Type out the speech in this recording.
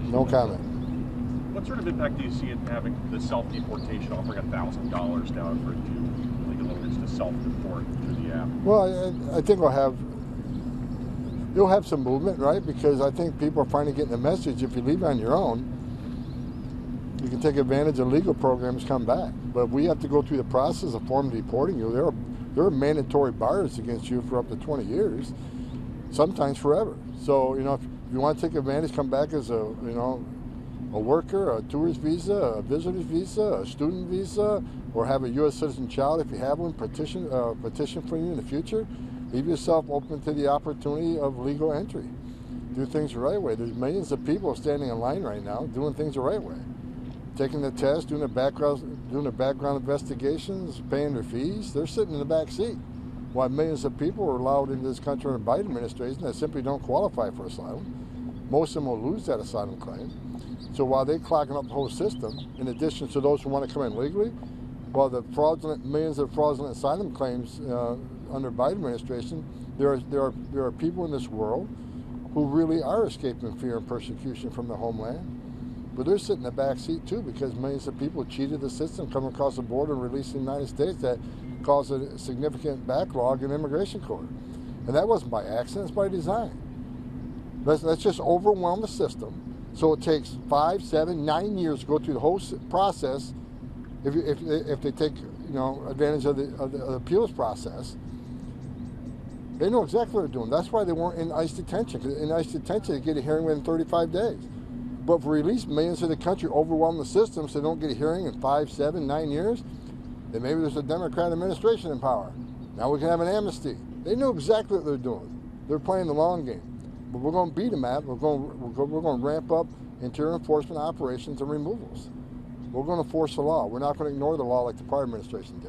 No comment. What sort of impact do you see it having the self-deportation, offering $1,000 now for new illegal immigrants to self-deport through the app? Well, I think you'll have some movement, right? Because I think people are finally getting the message. If you leave on your own, you can take advantage of legal programs, come back. But we have to go through the process of formally deporting you. There are mandatory bars against you for up to 20 years, sometimes forever. So, if you want to take advantage, come back as a worker, a tourist visa, a visitor's visa, a student visa, or have a U.S. citizen child if you have one, petition for you in the future. Leave yourself open to the opportunity of legal entry. Do things the right way. There's millions of people standing in line right now doing things the right way. Taking the test, doing the background investigations, paying their fees. They're sitting in the back seat. While millions of people are allowed into this country under the Biden administration that simply don't qualify for asylum. Most of them will lose that asylum claim. So while they're clogging up the whole system, in addition to those who want to come in legally, while the millions of fraudulent asylum claims under Biden administration, there are people in this world who really are escaping fear and persecution from their homeland. But they're sitting in the back seat too, because millions of people cheated the system, coming across the border and released in the United States, that caused a significant backlog in immigration court. And that wasn't by accident, it's by design. Let's just overwhelm the system. So it takes 5, 7, 9 years to go through the whole process. If they take advantage of the appeals process, they know exactly what they're doing. That's why they weren't in ICE detention. Because in ICE detention, they get a hearing within 35 days. But if we release millions of the country, overwhelm the system so they don't get a hearing in 5, 7, 9 years, then maybe there's a Democrat administration in power. Now we can have an amnesty. They know exactly what they're doing. They're playing the long game. But we're going to beat them at it. We're going to ramp up interior enforcement operations and removals. We're going to force the law. We're not going to ignore the law like the prior administration did.